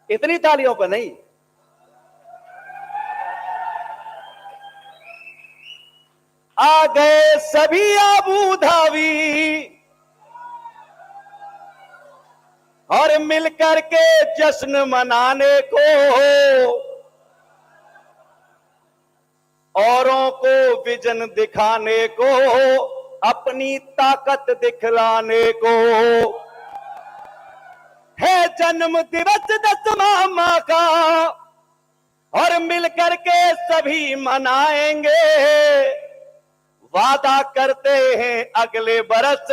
इतनी तालियों पर नहीं। आ गए सभी आबू धाबी और मिलकर के जश्न मनाने को, औरों को विजन दिखाने को, अपनी ताकत दिखलाने को। है जन्म दिवस 10वां मां का और मिलकर के सभी मनाएंगे। वादा करते हैं अगले बरस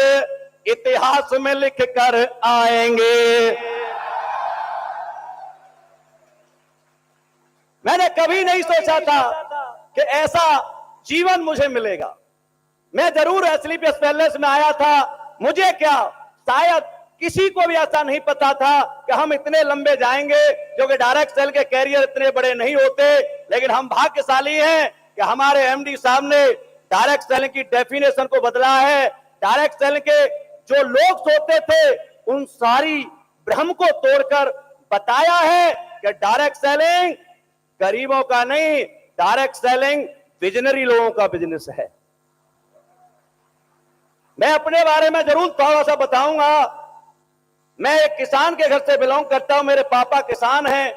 इतिहास में लिख कर आएंगे। मैंने कभी नहीं सोचा था कि ऐसा जीवन मुझे मिलेगा। मैं जरूर एसलीपीएस पैलेस में आया था, मुझे क्या शायद किसी को भी ऐसा नहीं पता था कि हम इतने लंबे जाएंगे, जो कि डायरेक्ट सेल के कैरियर इतने बड़े नहीं होते। लेकिन हम भाग्यशाली हैं कि हमारे एमडी साहब ने डायरेक्ट सेलिंग की डेफिनेशन को बदला है। डायरेक्ट सेलिंग के जो लोग सोते थे उन सारी भ्रम को तोड़कर बताया है कि डायरेक्ट सेलिंग गरीबों का नहीं, डायरेक्ट सेलिंग विजनरी लोगों का बिजनेस है। मैं अपने बारे में जरूर थोड़ा सा बताऊंगा। मैं एक किसान के घर से बिलोंग करता हूं, मेरे पापा किसान हैं।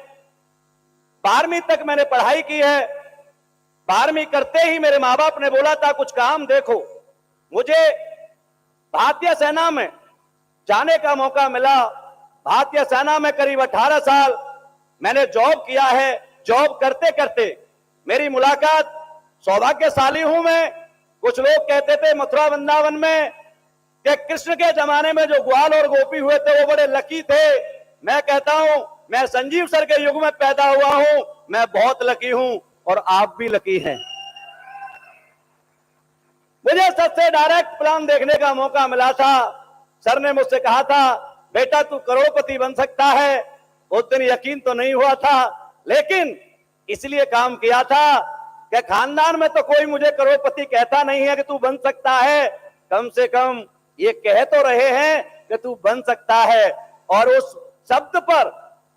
12वीं तक मैंने पढ़ाई की है। 12वीं करते ही मेरे माँ बाप ने बोला था कुछ काम देखो। मुझे भारतीय सेना में जाने का मौका मिला। भारतीय सेना में करीब 18 साल मैंने जॉब किया है। जॉब करते करते मेरी मुलाकात, सौभाग्यशाली हूं मैं। कुछ लोग कहते थे मथुरा वृंदावन में कि कृष्ण के जमाने में जो ग्वाल और गोपी हुए थे वो बड़े लकी थे। मैं कहता हूं मैं संजीव सर के युग में पैदा हुआ हूं, मैं बहुत लकी हूं और आप भी लकी हैं। मुझे सर से डायरेक्ट प्लान देखने का मौका मिला था। सर ने मुझसे कहा था बेटा तू करोड़पति बन सकता है। उस दिन यकीन तो नहीं हुआ था, लेकिन इसलिए काम किया था कि खानदान में तो कोई मुझे करोड़पति कहता नहीं है कि तू बन सकता है, कम से कम ये कह तो रहे हैं कि तू बन सकता है। और उस शब्द पर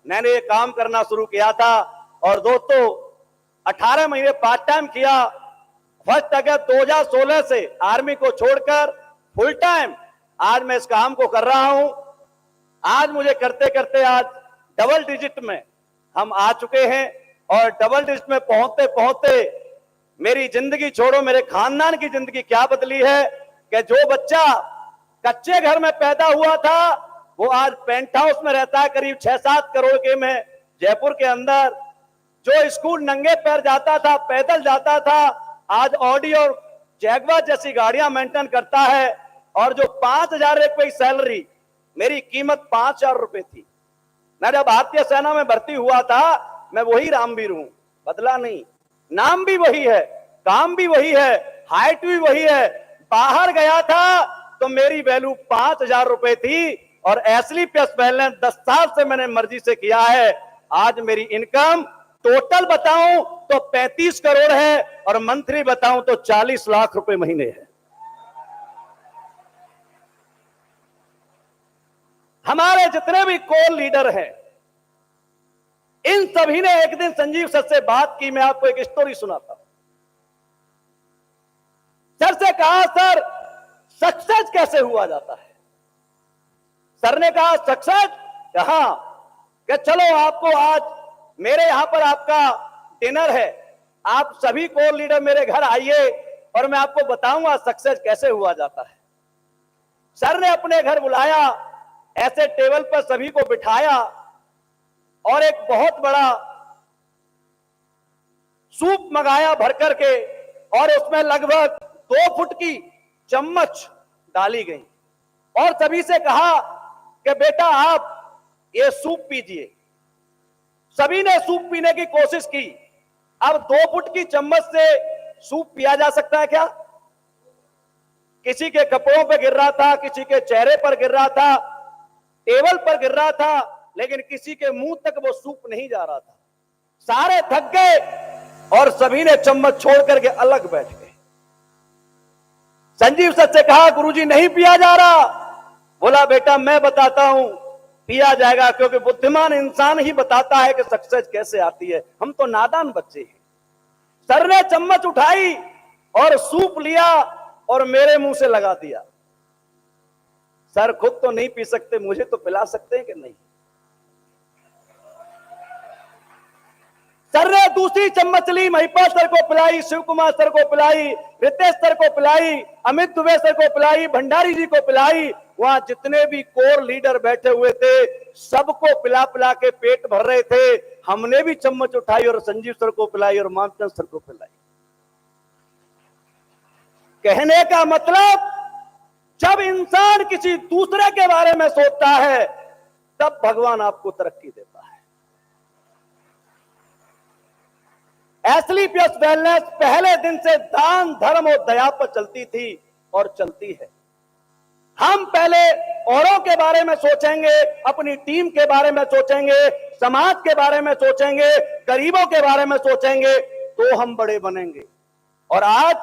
मैंने ये काम करना शुरू किया था। और दोस्तों 18 महीने पार्ट टाइम किया। 1 अगस्त 2016 से आर्मी को छोड़कर फुल टाइम आज मैं इस काम को कर रहा हूं। आज मुझे करते करते आज डबल डिजिट में हम आ चुके हैं। और डबल डिजिट में पहुंचते पहुंचते मेरी जिंदगी छोड़ो, मेरे खानदान की जिंदगी क्या बदली है कि जो बच्चा कच्चे घर में पैदा हुआ था वो आज पेंट हाउस में रहता है करीब 6-7 करोड़ के में जयपुर के अंदर। जो स्कूल नंगे पैर जाता था, पैदल जाता था, आज ऑडी और जैगवार जैसी गाड़ियां मेंटेन करता है। और जो 5,000 रुपए सैलरी, मेरी कीमत 5,000 रुपए थी। मैं जब भारतीय सेना में भर्ती हुआ था मैं वही रामवीर हूं, बदला नहीं। नाम भी वही है, काम भी वही है, हाइट भी वही है। बाहर गया था तो मेरी वैल्यू 5,000 रुपए थी और एसलीपीएस पहले 10 साल से मैंने मर्जी से किया है। आज मेरी इनकम टोटल बताऊं तो 35 करोड़ है और मंथली बताऊं तो 40 लाख रुपए महीने है। हमारे जितने भी कोर लीडर हैं इन सभी ने एक दिन संजीव सर से बात की। मैं आपको एक स्टोरी सुनाता हूं। सर से कहा सर सक्सेस कैसे हुआ जाता है। सर ने कहा सक्सेस, कहा कि चलो आपको आज मेरे यहां पर आपका डिनर है, आप सभी कोर लीडर मेरे घर आइए और मैं आपको बताऊंगा सक्सेस कैसे हुआ जाता है। सर ने अपने घर बुलाया, ऐसे टेबल पर सभी को बिठाया और एक बहुत बड़ा सूप मंगाया भर करके और उसमें लगभग 2 फुट की चम्मच डाली गई और सभी से कहा कि बेटा आप ये सूप पीजिए। सभी ने सूप पीने की कोशिश की। अब 2 फुट की चम्मच से सूप पिया जा सकता है क्या? किसी के कपड़ों पर गिर रहा था, किसी के चेहरे पर गिर रहा था, टेबल पर गिर रहा था, लेकिन किसी के मुंह तक वो सूप नहीं जा रहा था। सारे थक गए और सभी ने चम्मच छोड़ करके अलग बैठ गए। संजीव सर से कहा गुरुजी नहीं पिया जा रहा। बोला बेटा मैं बताता हूं पिया जाएगा, क्योंकि बुद्धिमान इंसान ही बताता है कि सक्सेस कैसे आती है। हम तो नादान बच्चे हैं। सर ने चम्मच उठाई और सूप लिया और मेरे मुंह से लगा दिया। सर खुद तो नहीं पी सकते, मुझे तो पिला सकते हैं कि नहीं? सर ने दूसरी चम्मच ली, महिपा सर को पिलाई, शिव कुमार सर को पिलाई, रितेश सर को पिलाई, अमित दुबे सर को पिलाई, भंडारी जी को पिलाई। वहां जितने भी कोर लीडर बैठे हुए थे सबको पिला पिला के पेट भर रहे थे। हमने भी चम्मच उठाई और संजीव सर को पिलाई और मामचंद सर को पिलाई। कहने का मतलब, जब इंसान किसी दूसरे के बारे में सोचता है तब भगवान आपको तरक्की देता है। एसलीपीएस वेलनेस पहले दिन से दान, धर्म और दया पर चलती थी और चलती है। हम पहले औरों के बारे में सोचेंगे, अपनी टीम के बारे में सोचेंगे, समाज के बारे में सोचेंगे, गरीबों के बारे में सोचेंगे, तो हम बड़े बनेंगे। और आज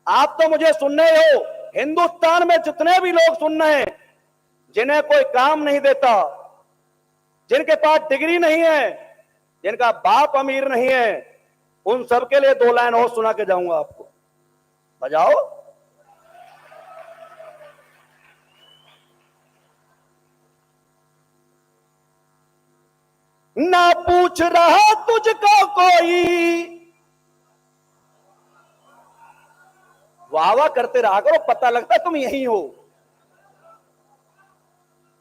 आप तो मुझे सुन रहे हो, हिंदुस्तान में जितने भी लोग सुन रहे हैं, जिन्हें कोई काम नहीं देता, जिनके पास डिग्री नहीं है, जिनका बाप अमीर नहीं है, उन सबके लिए 2 लाइन और सुना के जाऊंगा आपको। बजाओ। ना पूछ रहा तुझको कोई, वाह वाह करते रहा करो, पता लगता तुम यही हो।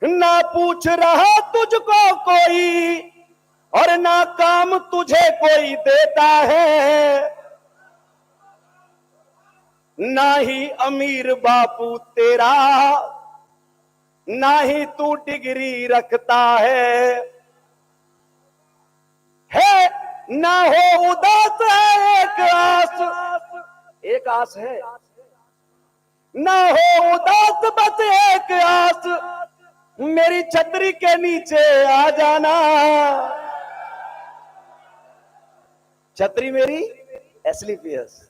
ना पूछ रहा तुझको कोई और ना काम तुझे कोई देता है, ना ही अमीर बापू तेरा, ना ही तू डिग्री रखता है ना हो उदास है एक आस है, ना हो उदास बस एक आस, मेरी छतरी के नीचे आ जाना। छतरी मेरी एसलीपीएस।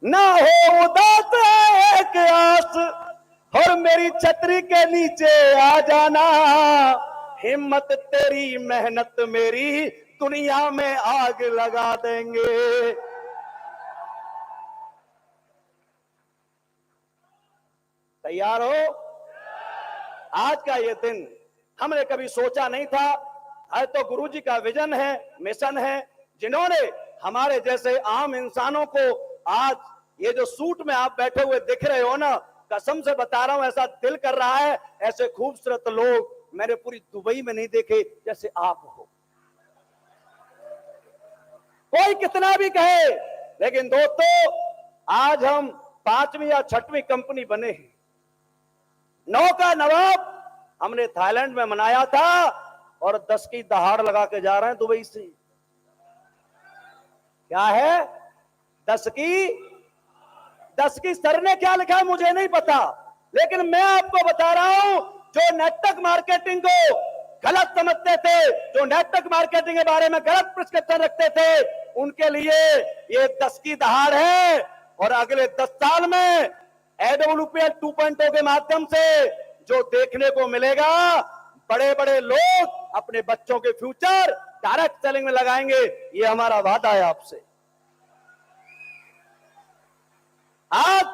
ना हो उदास है एक आस और मेरी छतरी के नीचे आ जाना। हिम्मत तेरी मेहनत मेरी दुनिया में आग लगा देंगे। तैयार हो? आज का ये दिन हमने कभी सोचा नहीं था। आज तो गुरुजी का विजन है, मिशन है, जिन्होंने हमारे जैसे आम इंसानों को आज ये जो सूट में आप बैठे हुए दिख रहे हो ना, कसम से बता रहा हूं, ऐसा दिल कर रहा है ऐसे खूबसूरत लोग मैंने पूरी दुबई में नहीं देखे जैसे आप हो। कोई कितना भी कहे, लेकिन दोस्तों आज हम 5वीं या 6वीं कंपनी बने हैं। 9 का नवाब हमने थाईलैंड में मनाया था और 10 की दहाड़ लगा के जा रहे हैं दुबई से। क्या है? 10 की सर ने क्या लिखा है मुझे नहीं पता, लेकिन मैं आपको बता रहा हूं, जो नेटवर्क मार्केटिंग को गलत समझते थे, जो नेटवर्क मार्केटिंग के बारे में गलत प्रिस्क्रिप्शन रखते थे, उनके लिए ये 10 की दहाड़ है। और अगले 10 साल में AWPL 2.0 के माध्यम से जो देखने को मिलेगा, बड़े बड़े लोग अपने बच्चों के फ्यूचर डायरेक्ट सेलिंग में लगाएंगे। ये हमारा वादा है आपसे। आज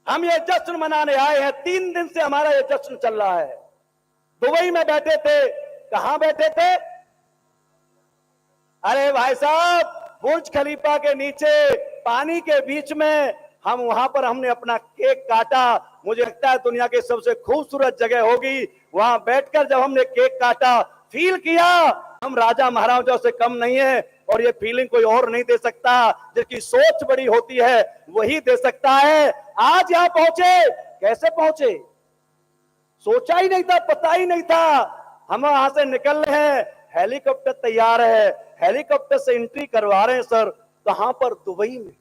हम ये जश्न मनाने आए हैं। 3 दिन से हमारा ये जश्न चल रहा है। दुबई में बैठे थे। कहां बैठे थे? अरे भाई साहब, बुर्ज खलीफा के नीचे पानी के बीच में हम वहां पर हमने अपना केक काटा। मुझे लगता है दुनिया की सबसे खूबसूरत जगह होगी। वहां बैठकर जब हमने केक काटा, फील किया हम राजा महाराजाओं से कम नहीं है। और ये फीलिंग कोई और नहीं दे सकता। जिसकी सोच बड़ी होती है वही दे सकता है। आज यहां पहुंचे, कैसे पहुंचे? सोचा ही नहीं था, पता ही नहीं था। हम वहां से निकल रहे हैं, हेलीकॉप्टर तैयार है, हेलीकॉप्टर से एंट्री करवा रहे हैं सर। कहां पर? दुबई में।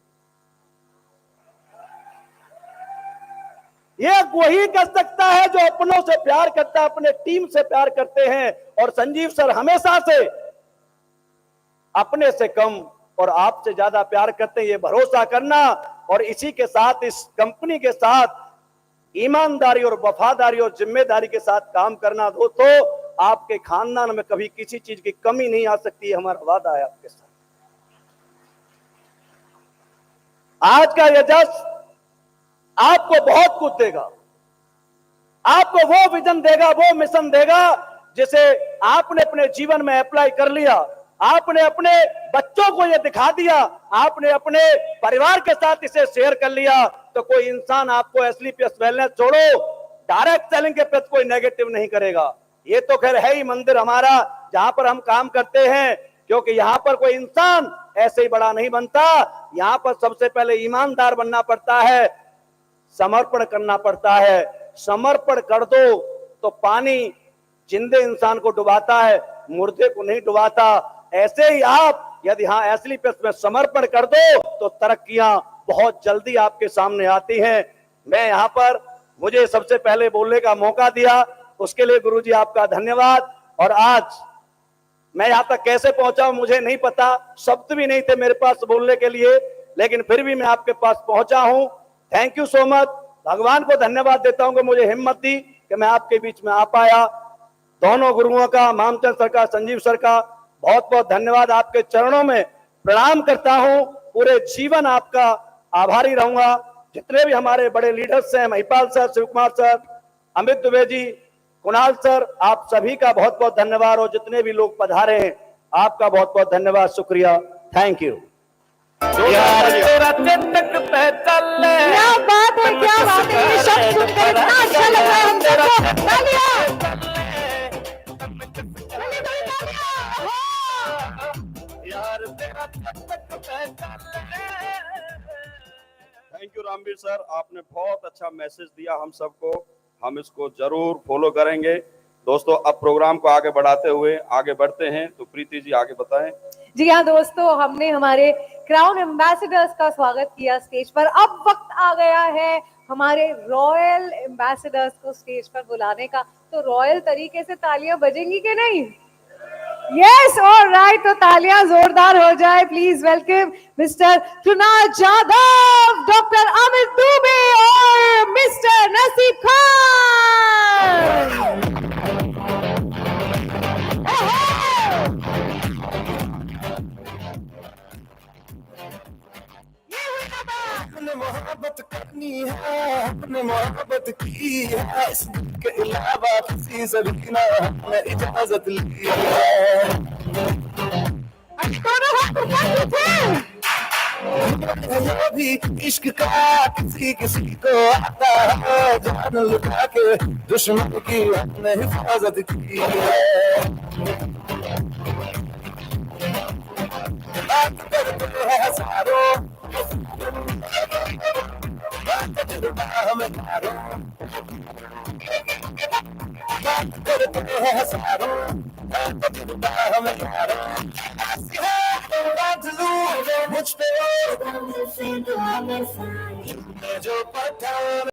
ये वही कर सकता है जो अपनों से प्यार करता है, अपने टीम से प्यार करते हैं। और संजीव सर हमेशा से अपने से कम और आपसे ज्यादा प्यार करते हैं, ये भरोसा करना। और इसी के साथ, इस कंपनी के साथ ईमानदारी और वफादारी और जिम्मेदारी के साथ काम करना दो तो आपके खानदान में कभी किसी चीज की कमी नहीं आ सकती है, हमारा वादा है आपके साथ। आज का यह जश्न आपको बहुत कुछ देगा, आपको वो विजन देगा, वो मिशन देगा जिसे आपने अपने जीवन में अप्लाई कर लिया, आपने अपने बच्चों को यह दिखा दिया, आपने अपने परिवार के साथ इसे शेयर कर लिया, तो कोई इंसान आपको एसलीपीएस वेलनेस छोड़ो डायरेक्ट सेलिंग के प्रति कोई नेगेटिव नहीं करेगा। ये तो खैर है ही मंदिर हमारा जहां पर हम काम करते हैं, क्योंकि यहाँ पर कोई इंसान ऐसे ही बड़ा नहीं बनता, यहाँ पर सबसे पहले ईमानदार बनना पड़ता है, समर्पण करना पड़ता है। समर्पण कर दो तो पानी जिंदे इंसान को डुबाता है, मुर्दे को नहीं डुबाता। ऐसे ही आप यदि हाँ एसलीपीएस में समर्पण कर दो तो तरक्कियां बहुत जल्दी आपके सामने आती हैं। मैं यहाँ पर मुझे सबसे पहले बोलने का मौका दिया, उसके लिए गुरुजी आपका धन्यवाद। और आज मैं यहाँ तक कैसे पहुंचा मुझे नहीं पता, शब्द भी नहीं थे मेरे पास बोलने के लिए, लेकिन फिर भी मैं आपके पास पहुंचा हूं। Thank you so much. भगवान को धन्यवाद देता हूं कि मुझे हिम्मत दी कि मैं आपके बीच में आ पाया। दोनों गुरुओं का, मामचंद सर का, संजीव सर का बहुत बहुत धन्यवाद। आपके चरणों में प्रणाम करता हूं, पूरे जीवन आपका आभारी रहूंगा। जितने भी हमारे बड़े लीडर्स हैं, Mahipal sir, Shiv Kumar sir, Amit Dubey ji, Kunal sir, आप सभी का बहुत बहुत धन्यवाद। और जितने भी लोग पधारे हैं आपका बहुत बहुत धन्यवाद, शुक्रिया, थैंक यू। यार तेरा तक पे चल, क्या बात है, क्या बात है, ये शब्द सुनकर इतना अच्छा लग रहा है हम सबको। तालियां। थैंक यू रामवीर सर, आपने बहुत अच्छा मैसेज दिया हम सबको, हम इसको जरूर फॉलो करेंगे। दोस्तों अब प्रोग्राम को आगे बढ़ाते हुए आगे बढ़ते हैं, तो प्रीति जी आगे बताएं। जी हाँ दोस्तों, हमने हमारे क्राउन एम्बेसडर्स का स्वागत किया स्टेज पर। अब वक्त आ गया है हमारे रॉयल एम्बेसडर्स को स्टेज पर बुलाने का। तो रॉयल तरीके से तालियां बजेंगी कि नहीं? यस, ऑलराइट, तो तालियां जोरदार हो जाए। Please welcome mister Krunal Jadhav, doctor Amit Dubey और मिस्टर नसीब खान। अपने मोहब्बत करनी है, अपने मोहब्बत की है, इसके अलावा किसी से भी ना हमने इजाजत ली है। ये भी इश्क का किसी किसी को आता है, जान लुटा के दुश्मन की हमने हिफाजत की है। बात करते हैं हजारों, हमें करते हैं हजारों, हमें मुझ पे जो पठान